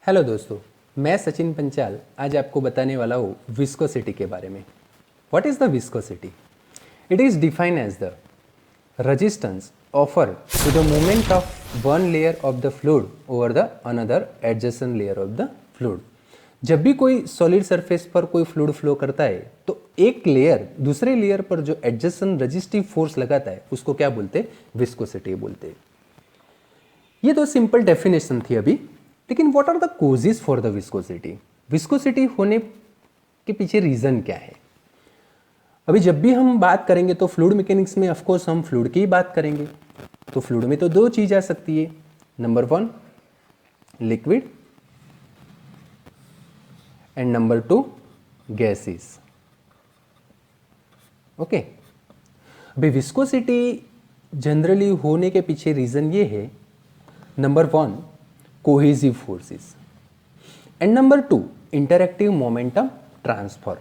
Hello दोस्तों, मैं सचिन पंचाल आज आपको बताने वाला हूँ विस्कोसिटी के बारे में। What is the viscosity? It is defined as the resistance offer to the movement of one layer of the fluid over the another adjacent layer of the fluid. जब भी कोई सॉलिड सरफेस पर कोई fluid flow करता है तो एक layer दूसरे लेयर पर जो एडजेसेंट रेजिस्टिव फोर्स लगाता है उसको क्या बोलते हैं? विस्कोसिटी बोलते हैं। ये तो सिंपल डेफिनेशन थी अभी, लेकिन what are the causes for the viscosity? Viscosity होने के पीछे रीजन क्या है? अभी जब भी हम बात करेंगे तो फ्लूइड मैकेनिक्स में ऑफकोर्स हम फ्लूइड की ही बात करेंगे। तो फ्लूइड में तो दो चीज आ सकती है, number one liquid and number two gases. Okay, अभी विस्कोसिटी जनरली होने के पीछे रीजन ये है, number one cohesive forces and number two interactive momentum transfer.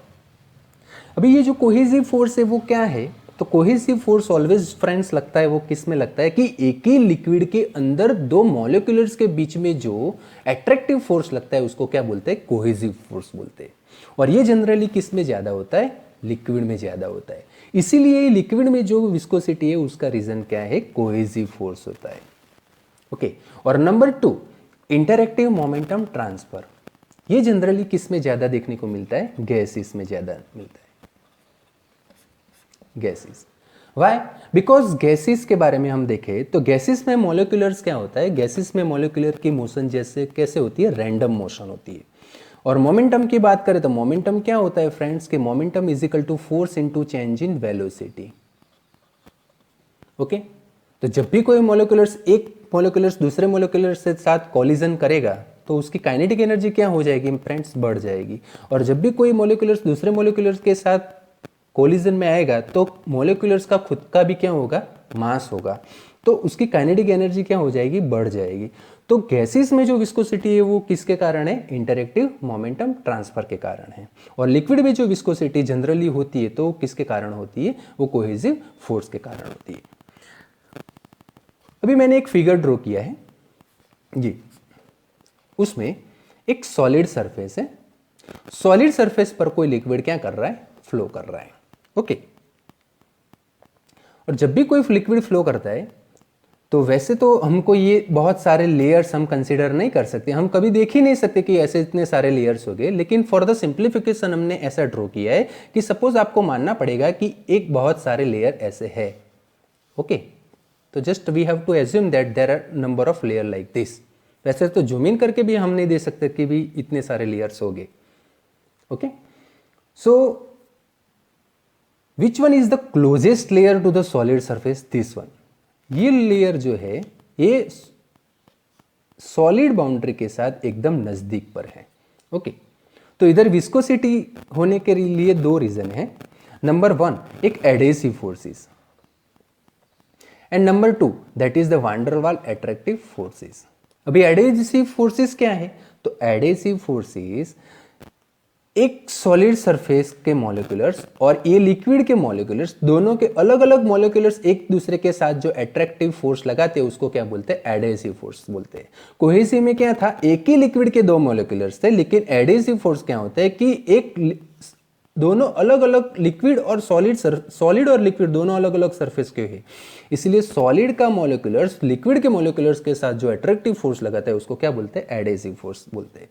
अभी ये जो कोहेसिव फोर्स है वो क्या है? तो कोहेसिव फोर्स ऑलवेज फ्रेंड्स लगता है वो किस में लगता है कि एक ही लिक्विड के अंदर दो मॉलिक्यूल्स के बीच में जो अट्रैक्टिव फोर्स लगता है उसको क्या बोलते हैं? कोहेसिव फोर्स बोलते हैं। और ये जनरली किस में ज्यादा होता है? लिक्विड में ज्यादा होता है। इसीलिए लिक्विड में जो विस्कोसिटी है उसका रीजन क्या है? कोहेसिव फोर्स होता है। ओके, और number two interactive momentum transfer, ये जनरली किस में ज्यादा देखने को मिलता है? गैसेस में ज्यादा मिलता है। Gases, why? बिकॉज गैसेस के बारे में हम देखें तो गैसेस में मॉलिक्यूलर्स क्या होता है? गैसेस में मॉलिक्यूलर की मोशन जैसे कैसे होती है? रैंडम मोशन होती है। और मोमेंटम की बात करें तो मोमेंटम क्या होता है फ्रेंड्स? के momentum is equal to force into change in velocity. Okay, तो जब भी कोई मॉलिक्यूलर्स एक मॉलिक्यूलर्स दूसरे मॉलिक्यूलर्स के साथ कॉलिजन करेगा तो उसकी काइनेटिक एनर्जी क्या हो जाएगी फ्रेंड्स? बढ़ जाएगी। और जब भी कोई मॉलिक्यूलर्स दूसरे मॉलिक्यूलर्स के साथ कॉलिजन में आएगा तो मॉलिक्यूलर्स का खुद का भी क्या होगा? मास होगा, तो उसकी काइनेटिक एनर्जी क्या हो जाएगी? बढ़ जाएगी। तो गैसेस में जो विस्कोसिटी है वो किसके कारण है? इंटरएक्टिव मोमेंटम ट्रांसफर के कारण है। और लिक्विड में जो विस्कोसिटी जनरली होती है तो किसके कारण होती है? वो कोहेसिव फोर्स के कारण होती है। अभी मैंने एक फिगर ड्रॉ किया है जी, उसमें एक सॉलिड सरफेस है। सॉलिड सरफेस पर कोई लिक्विड क्या कर रहा है? फ्लो कर रहा है। ओके, और जब भी कोई लिक्विड फ्लो करता है तो वैसे तो हमको ये बहुत सारे लेयर्स हम कंसीडर नहीं कर सकते, हम कभी देख ही नहीं सकते कि ऐसे इतने सारे लेयर्स हो गए, लेकिन फॉर द सिंप्लीफिकेशन हमने ऐसा ड्रॉ किया है कि सपोज आपको मानना पड़ेगा कि एक बहुत सारे लेयर ऐसे है। ओके, तो just we have to assume that there are number of layer like this. वैसे तो जूम इन करके भी हम नहीं दे सकते कि भी इतने सारे लेयर्स हो गए। Okay, so which one is the closest layer to the solid surface? This one. ये लेयर जो है ये सॉलिड बाउंड्री के साथ एकदम नजदीक पर है। ओके, तो इधर विस्कोसिटी होने के लिए दो रीजन है। नंबर वन एक adhesive forces and number two that is the one डर वाल अट्रैक्टिव फोर्सेस। अभी एडेसिव फोर्सेस क्या है? तो एडेसिव फोर्सेस एक सॉलिड सरफेस के मॉलिक्यूलर्स और ये लिक्विड के मॉलिक्यूलर्स दोनों के अलग अलग मॉलिक्यूलर्स एक दूसरे के साथ जो अट्रैक्टिव फोर्स लगाते हैं उसको क्या बोलते हैं? एडेसिव फोर्स बोलते हैं। कोहेसिव में क्या था? एक ही लिक्विड के दो मॉलिक्यूलर्स थे, लेकिन एडेसिव फोर्स क्या होता है कि एक दोनों अलग अलग लिक्विड और सॉलिड और लिक्विड दोनों अलग अलग सरफेस के हैं। इसलिए सॉलिड का मॉलिक्यूलर्स लिक्विड के मॉलिक्यूलर्स के साथ जो अट्रैक्टिव फोर्स लगाता है उसको क्या बोलते हैं? एडेसिव फोर्स बोलते हैं।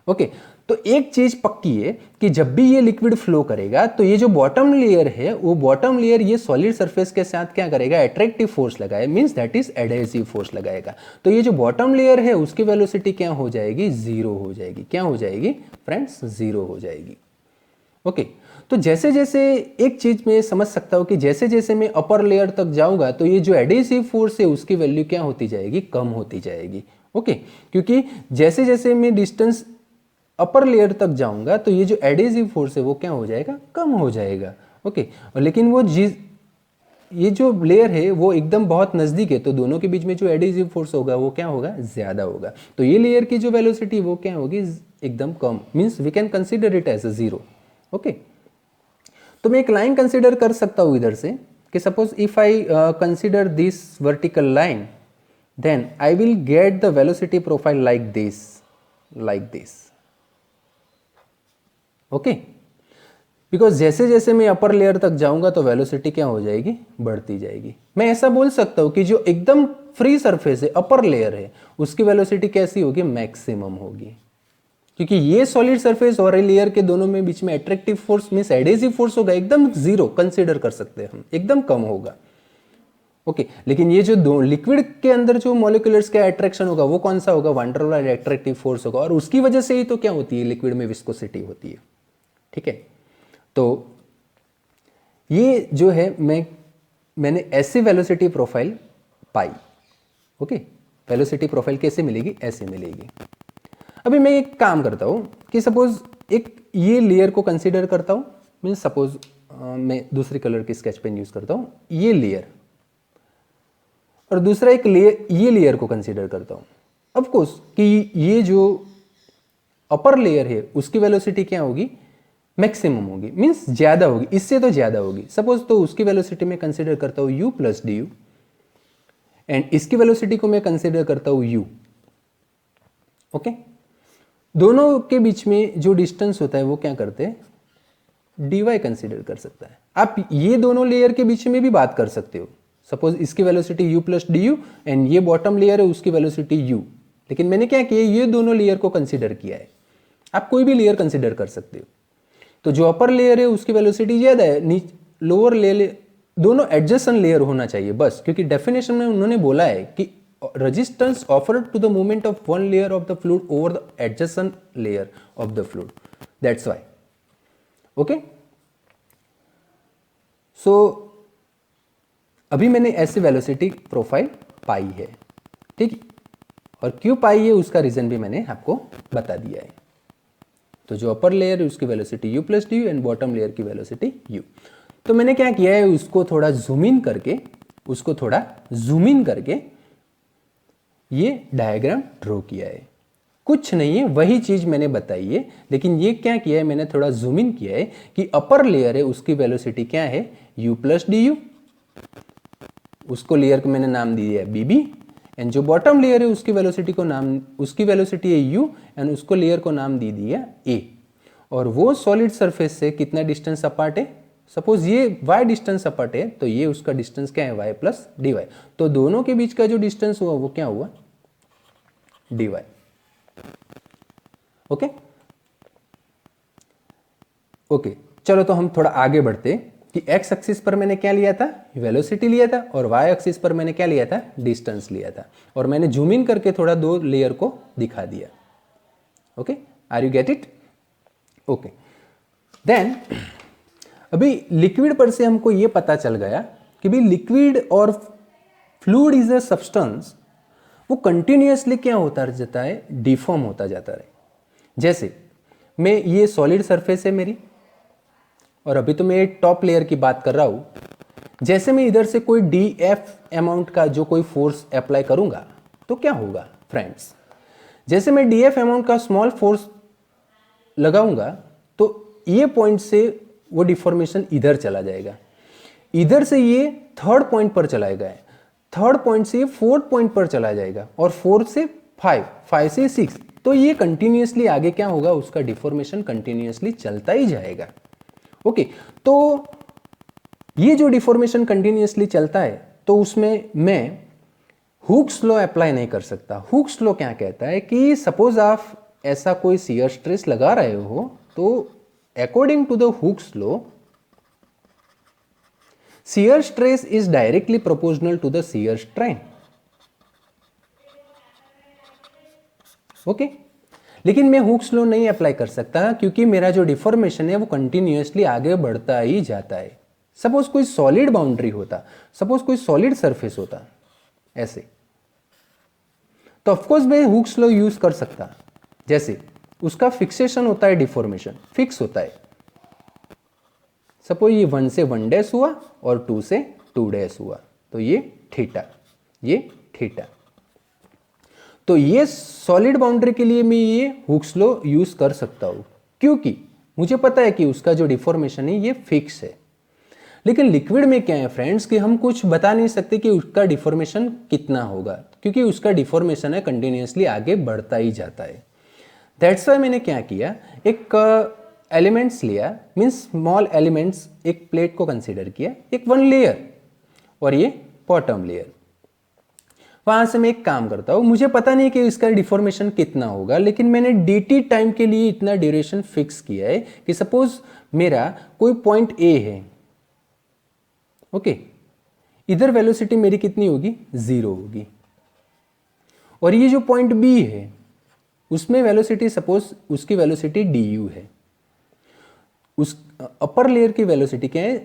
ओके, तो एक चीज पक्की है कि जब भी ये लिक्विड फ्लो करेगा तो ये जो बॉटम लेयर है वो बॉटम लेयर ये सॉलिड सरफेस के साथ क्या करेगा? अट्रैक्टिव फोर्स लगाए, means that is adhesive force लगाएगा। तो ये जो बॉटम लेयर है उसकी वेलोसिटी क्या हो जाएगी? जीरो हो जाएगी। क्या हो जाएगी फ्रेंड्स? जीरो हो जाएगी। ओके, तो जैसे जैसे एक चीज मैं समझ सकता हूं कि जैसे जैसे मैं अपर लेयर तक जाऊंगा तो ये जो एडेसिव फोर्स है उसकी वैल्यू क्या होती जाएगी? कम होती जाएगी। ओके, क्योंकि जैसे जैसे मैं डिस्टेंस अपर लेयर तक जाऊंगा तो ये जो एडेसिव फोर्स है वो क्या हो जाएगा? कम हो जाएगा। ओके, और लेकिन वो ये जो लेयर है वो एकदम बहुत नजदीक है तो दोनों के बीच में जो एडेसिव फोर्स होगा वो क्या होगा? ज्यादा होगा। तो ये लेयर की जो वेलोसिटी वो क्या होगी? एकदम कम, means we can consider it as a zero. Okay, तो मैं एक लाइन कंसीडर कर सकता हूं इधर से कि suppose if I consider this vertical line then I will get the velocity profile like this. Like this, okay. Because जैसे जैसे मैं अपर लेयर तक जाऊंगा तो वेलोसिटी क्या हो जाएगी, बढ़ती जाएगी। मैं ऐसा बोल सकता हूं कि जो एकदम फ्री सरफेस है, अपर लेयर है, उसकी वेलोसिटी कैसी होगी, मैक्सिमम होगी, क्योंकि ये सॉलिड सरफेस और लेयर के दोनों में बीच में attractive force means adhesive force होगा एकदम जीरो कंसीडर कर सकते हैं हम, एकदम कम होगा, ओके। लेकिन ये जो दो लिक्विड के अंदर जो मॉलिक्यूलर्स का अट्रैक्शन होगा वो कौन सा होगा, वान डेर वाल एट्रैक्टिव फोर्स होगा, और उसकी वजह से ही तो क्या होती है, लिक्विड में विस्कोसिटी होती है, ठीक है। तो ये जो है मैंने ऐसे वेलोसिटी प्रोफाइल पाई, ओके। वेलोसिटी प्रोफाइल कैसे मिलेगी, ऐसे मिलेगी। अभी मैं एक काम करता हूं कि सपोज एक ये लेयर को कंसीडर करता हूं, मीन्स सपोज मैं दूसरी कलर की स्केच पेन यूज करता हूं, ये लेयर, और दूसरा एक लेयर, ये लेयर को कंसीडर करता हूं। ऑफ कोर्स कि ये जो अपर लेयर है उसकी वेलोसिटी क्या होगी, मैक्सिमम होगी, मीन्स ज्यादा होगी, इससे तो ज्यादा होगी। सपोज तो उसकी वेलोसिटी में कंसीडर करता हूं u plus D you, and इसकी वेलोसिटी को मैं कंसीडर करता हूं u, ओके। दोनों के बीच में जो डिस्टेंस होता है वो क्या करते हैं, dy कंसीडर कर सकता है। आप ये दोनों लेयर के बीच में भी बात कर सकते हो, सपोज इसकी velocity u plus D you and ये बॉटम लेयर है उसकी वेलोसिटी u, लेकिन मैंने क्या किया, ये दोनों लेयर को कंसीडर किया है। आप कोई भी लेयर कंसीडर कर सकते हो। तो जो अपर लेयर है उसकी वेलोसिटी ज्यादा है, लोअर लेयर, दोनों एडजेसेंट लेयर होना चाहिए बस, क्योंकि डेफिनेशन में उन्होंने बोला है कि resistance offered to the movement of one layer of the fluid over the adjacent layer of the fluid, that's why, okay. So अभी मैंने ऐसी वेलोसिटी प्रोफाइल पाई है, ठीक। और क्यों पाई है उसका रीजन भी मैंने आपको बता दिया है। तो जो अपर लेयर है उसकी velocity u plus D you and bottom layer की वेलोसिटी u। तो मैंने क्या किया है, उसको थोड़ा जूम इन करके ये डायग्राम ड्रॉ किया है। कुछ नहीं है, वही चीज मैंने बताई है, लेकिन ये क्या किया है, मैंने थोड़ा जूम इन किया है कि अपर लेयर है उसकी वेलोसिटी क्या है, u प्लस डी यू, उसको लेयर को मैंने नाम दिया है bb, एंड जो बॉटम लेयर है उसकी वेलोसिटी है u एंड उसको लेयर को नाम दे दिया a। और वो सॉलिड सरफेस से कितना डिस्टेंस अपार्ट है, सपोज ये y डिस्टेंस अपार्ट है, तो ये उसका डिस्टेंस क्या है, y प्लस dy। तो दोनों के बीच का जो डिस्टेंस हुआ वो क्या हुआ, dy, ओके। ओके, चलो तो हम थोड़ा आगे बढ़ते कि x एक्सिस पर मैंने क्या लिया था, वेलोसिटी लिया था, और y एक्सिस पर मैंने क्या लिया था, डिस्टेंस लिया था, और मैंने जूम इन करके थोड़ा दो लेयर को दिखा दिया, okay. Are you get it, okay. Then अभी लिक्विड पर से हमको ये पता चल गया कि भाई लिक्विड और फ्लूइड इज अ सब्सटेंस, वो कंटिन्यूअसली क्या होता जाता है, डिफॉर्म होता जाता है। जैसे मैं ये सॉलिड सरफेस है मेरी, और अभी तो मैं टॉप लेयर की बात कर रहा हूं। जैसे मैं इधर से कोई df अमाउंट का जो कोई फोर्स अप्लाई करूंगा तो क्या होगा फ्रेंड्स, जैसे मैं df अमाउंट का स्मॉल फोर्स लगाऊंगा तो ये पॉइंट से वो डिफॉर्मेशन इधर चला जाएगा, इधर से ये थर्ड पॉइंट पर चला जाएगा, थर्ड पॉइंट से ये फोर्थ पॉइंट पर चला जाएगा, और फोर्थ से 5 से 6, तो ये कंटिन्यूअसली आगे क्या होगा, उसका डिफॉर्मेशन कंटिन्यूअसली चलता ही जाएगा, ओके। तो ये जो डिफॉर्मेशन कंटिन्यूअसली चलता है तो उसमें मैं हुक्स लॉ अप्लाई नहीं कर सकता। हुक्स लॉ क्या कहता है कि सपोज आप ऐसा कोई शियर स्ट्रेस लगा रहे हो, तो according to the Hooke's law shear stress is directly proportional to the shear strain, okay. लेकिन मैं हुक्स लॉ नहीं अप्लाई कर सकता क्योंकि मेरा जो डिफॉर्मेशन है वो कंटिन्यूअसली आगे बढ़ता ही जाता है। सपोज कोई सॉलिड बाउंड्री होता, सपोज कोई सॉलिड सरफेस होता ऐसे, तो ऑफकोर्स मैं हुक्स लॉ यूज कर सकता। जैसे उसका फिक्सेशन होता है, डिफॉर्मेशन फिक्स होता है। सपोज ये 1 से 1 डैश हुआ और 2 से 2 डैश हुआ, तो ये थीटा, ये थीटा। तो ये सॉलिड बाउंड्री के लिए मैं ये हुक्स लॉ यूज कर सकता हूं, क्योंकि मुझे पता है कि उसका जो डिफॉर्मेशन है ये फिक्स है। लेकिन लिक्विड में क्या है फ्रेंड्स कि हम कुछ बता नहीं सकते कि उसका डिफॉर्मेशन कितना होगा, क्योंकि उसका डिफॉर्मेशन है कंटिन्यूअसली आगे बढ़ता ही जाता है। दैट्स वाई मैंने क्या किया, एक एलिमेंट्स लिया, मीन्स स्मॉल एलिमेंट्स, एक प्लेट को कंसीडर किया, एक वन लेयर और ये बॉटम लेयर। वहां से मैं एक काम करता हूं, मुझे पता नहीं कि इसका डिफॉर्मेशन कितना होगा, लेकिन मैंने dt टाइम के लिए इतना ड्यूरेशन फिक्स किया है कि सपोज मेरा कोई पॉइंट A है, ओके, इधर वेलोसिटी मेरी कितनी होगी, 0 होगी, और ये जो पॉइंट B है उसमें वेलोसिटी, सपोज उसकी वेलोसिटी du है, उस अपर लेयर की वेलोसिटी क्या है,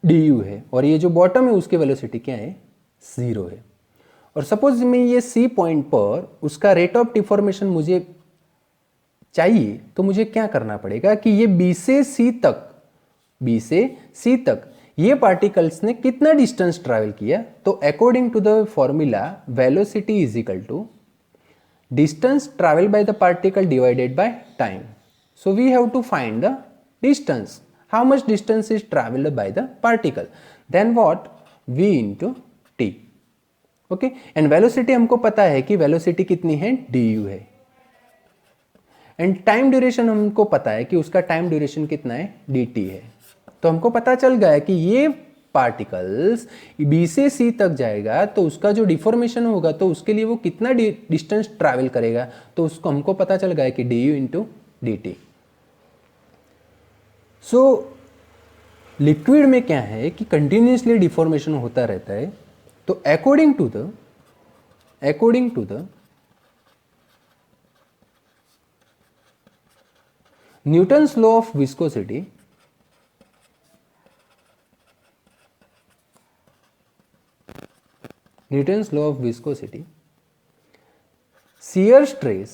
du है, और ये जो बॉटम है उसकी वेलोसिटी क्या है, 0 है। और सपोज मैं ये C पॉइंट पर उसका रेट ऑफ डिफॉर्मेशन मुझे चाहिए, तो मुझे क्या करना पड़ेगा कि ये B से C तक ये पार्टिकल्स ने कितना डिस्टेंस ट्रैवल किया, तो according to the formula velocity is equal to distance travel by the particle divided by time. So we have to find the distance, how much distance is travelled by the particle, then what, v into T, okay. And velocity हमको पता है कि velocity कितनी है, du है, and time duration हमको पता है कि उसका टाइम ड्यूरेशन कितना है, dt है। तो हमको पता चल गया है कि ये पार्टिकल्स B से C तक जाएगा तो उसका जो डिफॉर्मेशन होगा तो उसके लिए वो कितना डिस्टेंस ट्रैवल करेगा, तो उसको हमको पता चल गया है कि du into dt। So liquid में क्या है कि कंटिन्यूसली डिफॉर्मेशन होता रहता है, तो according to the Newton's law of viscosity, shear stress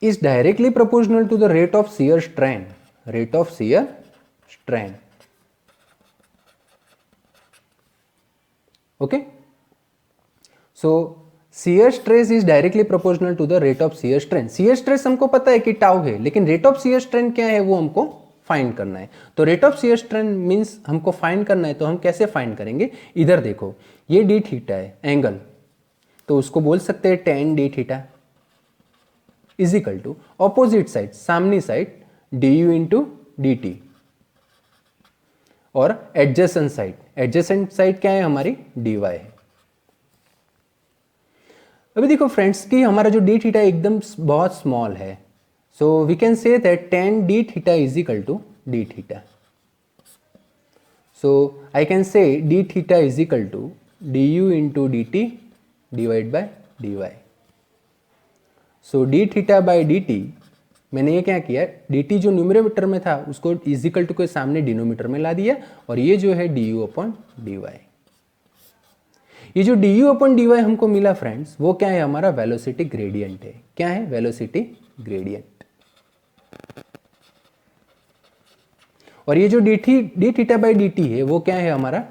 is directly proportional to the rate of shear strain, okay. So shear stress is directly proportional to the rate of shear strain। shear stress हमको पता है कि tau है, लेकिन rate of shear strain क्या है वो हमको फाइंड करना है। तो rate of shear strain means हमको फाइंड करना है, तो हम कैसे फाइंड करेंगे, इधर देखो ये डी थीटा है एंगल, तो उसको बोल सकते हैं tan d theta is equal to opposite side, सामनी साइड du इंटू dt, और एडजेसेंट साइड क्या है हमारी, dy है। अभी देखो फ्रेंड्स कि हमारा जो d थीटा एकदम बहुत स्मॉल है, so we can say that tan d theta is equal to d theta. So I can say d theta is equal to du into dt divide by dy। So d theta by dt, मैंने ये क्या किया, dt जो numerator में था उसको is equal to के सामने डिनोमीटर में ला दिया, और ये जो है du अपॉन dy। ये जो du अपॉन dy हमको मिला फ्रेंड्स, वो क्या है, हमारा वेलोसिटी ग्रेडियंट है। क्या है, वेलोसिटी ग्रेडियंट। और ये जो d थीटा बाई dt है वो क्या है हमारा,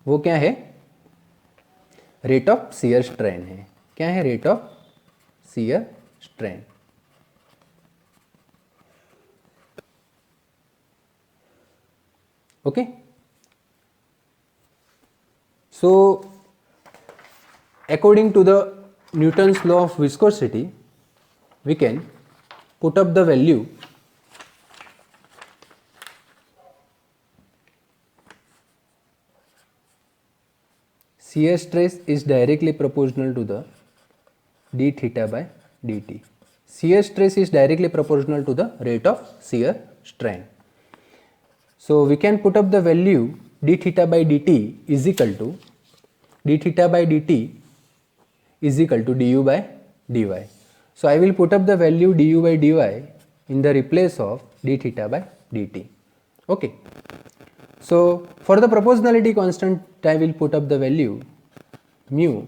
वो क्या है, रेट ऑफ शियर स्ट्रेन है। क्या है, rate of shear strain. Okay, so according to the Newton's law of viscosity, we can put up the value shear stress is directly proportional to the d theta by dt. Shear stress is directly proportional to the rate of shear strain. So we can put up the value d theta by dt is equal to d theta by dt is equal to du by dy. So I will put up the value du by dy in the replace of d theta by dt. Okay. So for the proportionality constant, I will put up the value mu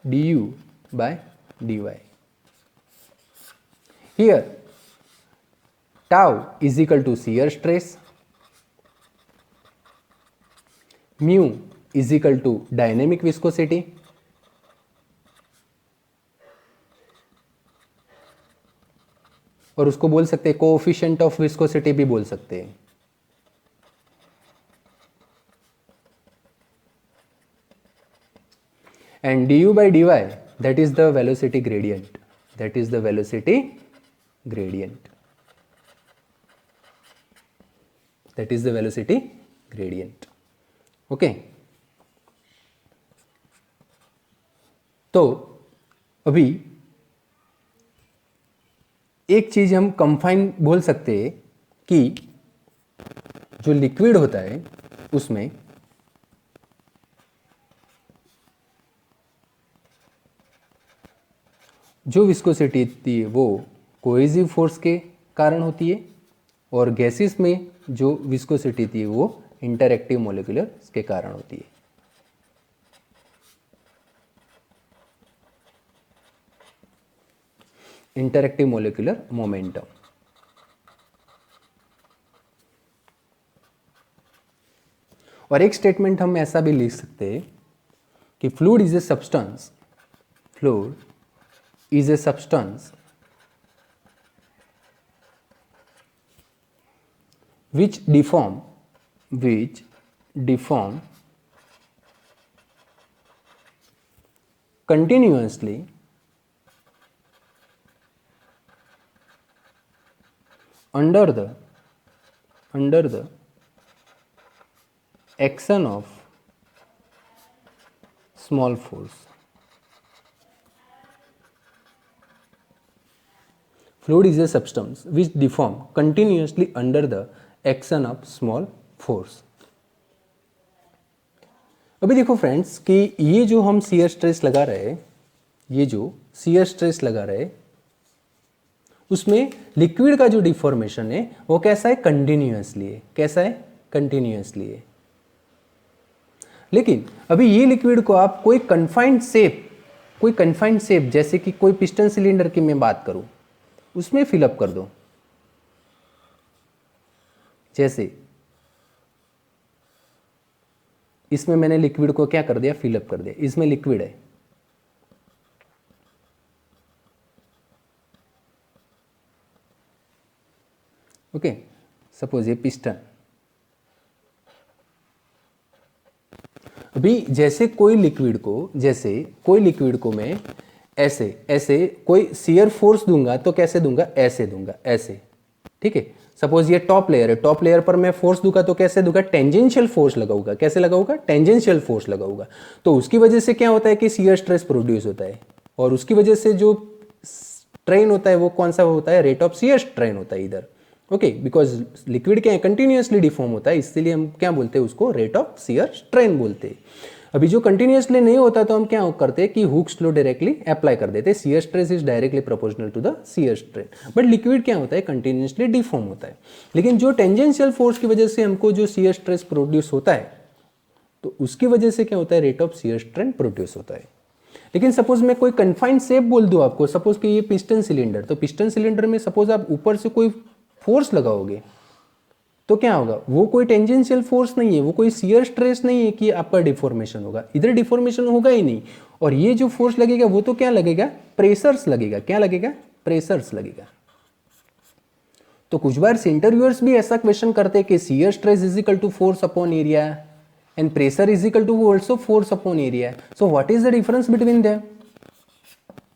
du by dy. Here tau is equal to shear stress, mu is equal to dynamic viscosity, और उसको बोल सकते हैं coefficient of viscosity भी बोल सकते हैं। And du by dy that is the velocity gradient, that is the velocity gradient, that is the velocity gradient. Okay तो अभी एक चीज हम कंफाइन बोल सकते हैं कि जो लिक्विड होता है उसमें जो विस्कोसिटी होती है वो कोहेसिव फोर्स के कारण होती है, और गैसेस में जो विस्कोसिटी होती है वो इंटरएक्टिव मोलिकुलर के कारण होती है. Interactive molecular momentum. और एक स्टेटमेंट हम ऐसा भी लिख सकते हैं कि fluid is a substance, fluid is a substance which deform continuously under the action of small force. Fluid is a substance which deform continuously under the action of small force. अभी देखो friends कि ये जो हम shear stress लगा रहे हैं, ये जो शियर स्ट्रेस लगा रहे हैं उसमें लिक्विड का जो डिफॉर्मेशन है वो कैसा है, कंटिन्यूअसली है. कैसा है, कंटिन्यूअसली है. लेकिन अभी ये लिक्विड को आप कोई कन्फाइंड शेप जैसे कि कोई पिस्टन सिलेंडर की मैं बात करूं उसमें फिलअप कर दो. जैसे इसमें मैंने लिक्विड को क्या कर दिया, फिलअप कर दिया. इसमें लिक्विड है, ओके. सपोज ये पिस्टन. अभी जैसे कोई लिक्विड को मैं ऐसे कोई शियर फोर्स दूंगा तो कैसे दूंगा, ऐसे दूंगा, ऐसे. ठीक है. सपोज ये टॉप लेयर है, टॉप लेयर पर मैं फोर्स दूंगा तो कैसे दूंगा, टेंजेंशियल फोर्स लगाऊंगा. कैसे लगाऊंगा, टेंजेंशियल फोर्स लगाऊंगा. तो उसकी वजह से क्या होता है कि शियर स्ट्रेस प्रोड्यूस होता है, और उसकी वजह से जो स्ट्रेन होता है वो कौन सा होता है, रेट ऑफ शियर स्ट्रेन होता है इधर. ओके, बिकॉज लिक्विड क्या है, कंटिन्यूअसली डिफॉर्म होता है, इसलिए हम क्या बोलते हैं उसको, रेट ऑफ शियर स्ट्रेन बोलते हैं. अभी जो कंटिन्यूअसली नहीं होता तो हम क्या करते हैं कि हुक्स लॉ डायरेक्टली अप्लाई कर देते हैं. Shear stress is directly proportional to the shear strain. But liquid क्या होता है, कंटिन्यूअसली डिफॉर्म होता है. लेकिन जो टेंजेंशियल फोर्स की वजह से हमको जो शियर स्ट्रेस प्रोड्यूस होता है तो उसकी वजह से क्या होता है, rate of shear strain produce होता है. लेकिन सपोज मैं कोई कन्फाइंड शेप बोल दूं आपको, सपोज कि ये पिस्टन सिलेंडर, तो पिस्टन सिलेंडर में सपोज आप ऊपर से कोई फोर्स लगाओगे तो क्या होगा, वो कोई टेंजेंशियल फोर्स नहीं है, वो कोई शियर स्ट्रेस नहीं है कि आपका डिफॉर्मेशन होगा. इधर डिफॉर्मेशन होगा ही नहीं. और ये जो फोर्स लगेगा वो तो क्या लगेगा, प्रेशर्स लगेगा. क्या लगेगा, प्रेशर्स लगेगा. तो कुछ बार इंटरव्यूअर्स भी ऐसा क्वेश्चन करते हैं कि shear stress is equal to force upon area and pressure is equal to also force upon area. So what is the difference between them,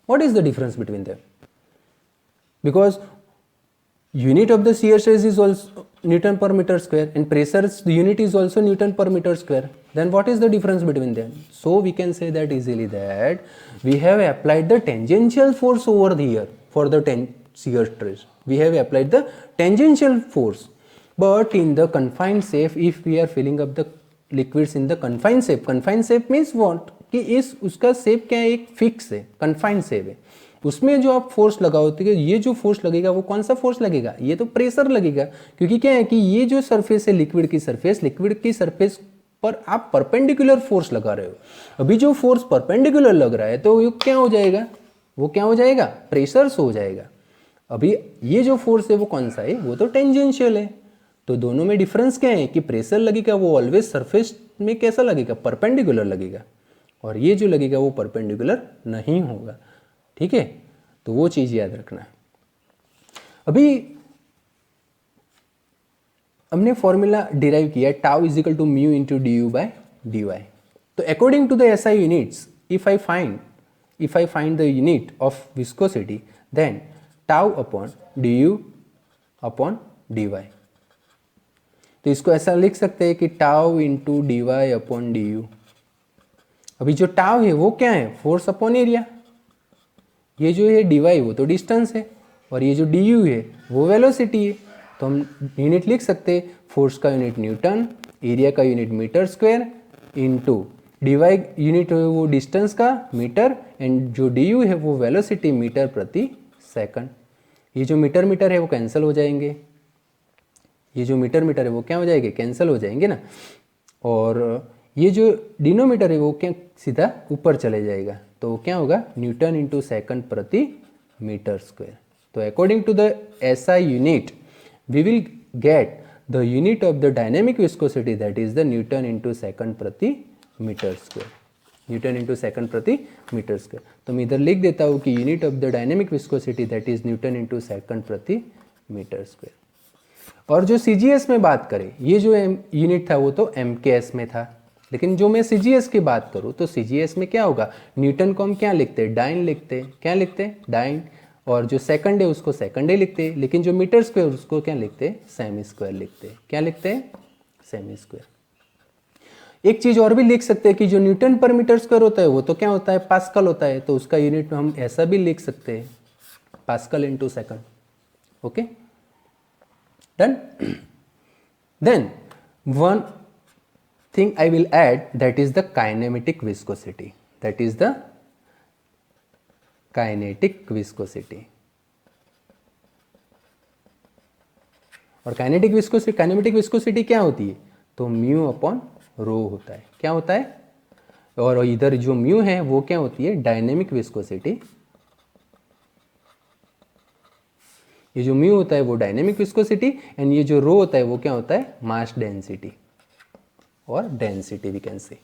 what is the difference between them? Because unit of the shear stress is also Newton per meter square and pressure's unit is also Newton per meter square. Then what is the difference between them? So we can say that easily that we have applied the tangential force over here for the shear stress. We have applied the tangential force. But in the confined shape, if we are filling up the liquids in the confined shape means what? कि इस उसका shape क्या है, एक fix है, confined shape है. उसमें जो आप फोर्स लगाओगे, ये जो फोर्स लगेगा वो कौन सा फोर्स लगेगा, ये तो प्रेशर लगेगा. क्योंकि क्या है कि ये जो सरफेस है लिक्विड की सरफेस पर आप परपेंडिकुलर फोर्स लगा रहे हो. अभी जो फोर्स परपेंडिकुलर लग रहा है तो वो क्या हो जाएगा, प्रेशर्स हो जाएगा. अभी ये जो फोर्स है वो कौन सा है, वो तो टेंजेंशियल है. तो दोनों में डिफरेंस क्या है कि प्रेशर लगेगा वो ऑलवेज सरफेस में कैसा लगेगा, परपेंडिकुलर लगेगा, और ये जो लगेगा वो परपेंडिकुलर नहीं होगा. ठीक है, तो वो चीज याद रखना है. अभी हमने फॉर्मूला डिराइव किया tau is equal to mu into d u by d y. तो according to the SI units, if I find if I find the unit of viscosity, then tau upon du upon dy. तो इसको ऐसा लिख सकते हैं कि tau into D Y upon D U. अभी जो टाउ है वो क्या है, फोर्स अपॉन एरिया। ये जो है डी वाई वो तो डिस्टेंस है, और ये जो डी यू है वो वेलोसिटी है। तो हम यूनिट लिख सकते हैं, फोर्स का यूनिट न्यूटन, एरिया का unit metre square, into D Y unit है वो डिस्टेंस का मीटर, एंड जो डी यू है वो वेलोसिटी मीटर प्रति सेकंड। ये जो मीटर मीटर है वो कैंसिल हो जाएंगे, ये जो मीटर मीटर है वो क्या हो जाएंगे, कैंसिल हो जाएंगे ना। और ये जो डिनोमीटर है वो क्या सीधा ऊपर चले जाएगा, तो क्या होगा, न्यूटन इंटू सेकंड प्रति मीटर स्क्वायर। तो according to the SI unit we will get the unit of the dynamic viscosity, that is the newton into second प्रति metre square, newton into second प्रति मीटर स्क्वायर। तो मैं इधर लिख देता हूँ कि unit of the dynamic viscosity that is newton into second प्रति मीटर स्क्वायर। और जो सीजीएस में बात करें, ये जो यूनिट था वो तो एमकेएस में था, लेकिन जो मैं सीजीएस की बात करूँ तो सीजीएस में क्या होगा, न्यूटन को हम क्या लिखते हैं, डाइन लिखते हैं। क्या लिखते हैं, डाइन। और जो सेकंड है उसको सेकंड ही लिखते हैं, लेकिन जो मीटर स्क्वायर उसको क्या लिखते हैं, सेमी स्क्वायर लिखते हैं। क्या लिखते हैं, सेमी स्क्वायर। एक चीज और भी लिख सकते हैं कि जो न्यूटन पर मीटर स्क्वायर होता है वो तो क्या होता है, पास्कल होता है। तो उसका यूनिट हम ऐसा भी लिख सकते हैं, pascal into second. Okay, done. Then one thing I will add, that is the kinematic viscosity, that is the kinetic viscosity। और काइनेटिक विस्कोसिटी, काइनेमेटिक विस्कोसिटी क्या होती है, तो म्यू अपॉन रो होता है। क्या होता है, और इधर जो म्यू है वो क्या होती है, डायनेमिक विस्कोसिटी। ये जो म्यू होता है वो डायनेमिक विस्कोसिटी, एंड ये जो रो होता है वो क्या होता है, मास डेंसिटी और डेंसिटी वी कैन से।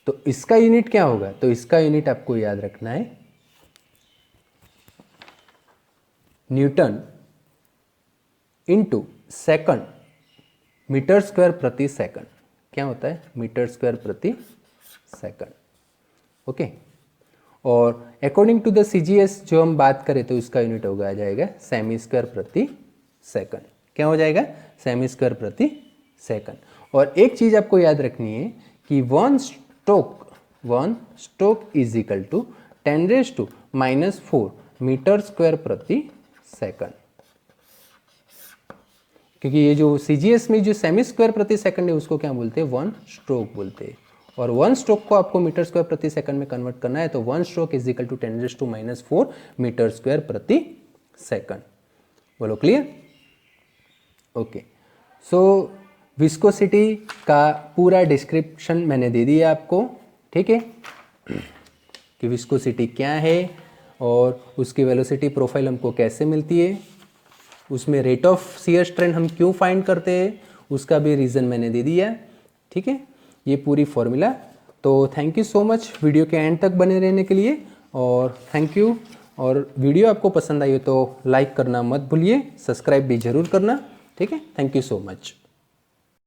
तो इसका यूनिट क्या होगा, तो इसका यूनिट आपको याद रखना है, Newton into second metre square प्रति सेकंड। क्या होता है, मीटर स्क्वायर प्रति सेकंड। ओके, और अकॉर्डिंग टू द सीजीएस जो हम बात करें तो इसका यूनिट होगा, आ जाएगा सेमी स्क्वायर प्रति सेकंड। क्या हो जाएगा, सेमी स्क्वायर प्रति सेकंड। और एक चीज आपको याद रखनी है कि one stroke is equal to 10⁻⁻⁴ metre square प्रति सेकंड। क्योंकि ये जो सीजीएस में जो सेमी स्क्वायर प्रति सेकंड है उसको क्या बोलते हैं, वन स्ट्रोक बोलते हैं। और वन स्ट्रोक को आपको मीटर स्क्वायर प्रति सेकंड में कन्वर्ट करना है, तो one stroke is equal to 10⁻⁴ metre square प्रति सेकंड। बोलो क्लियर। ओके, सो विस्कोसिटी का पूरा डिस्क्रिप्शन मैंने दे दिया आपको, ठीक है, कि विस्कोसिटी क्या है और उसकी वेलोसिटी प्रोफाइल हमको कैसे मिलती है, उसमें रेट ऑफ शियर स्ट्रेन हम क्यों फाइंड करते हैं उसका भी रीज़न मैंने दे दिया, ठीक है, ये पूरी फॉर्मूला। तो thank you so much video के एंड तक बने रहने के लिए, और थैंक यू। और वीडियो आपको पसंद आई हो तो लाइक करना मत भूलिए, सब्सक्राइब भी ज़रूर करना, ठीक है। Thank you so much.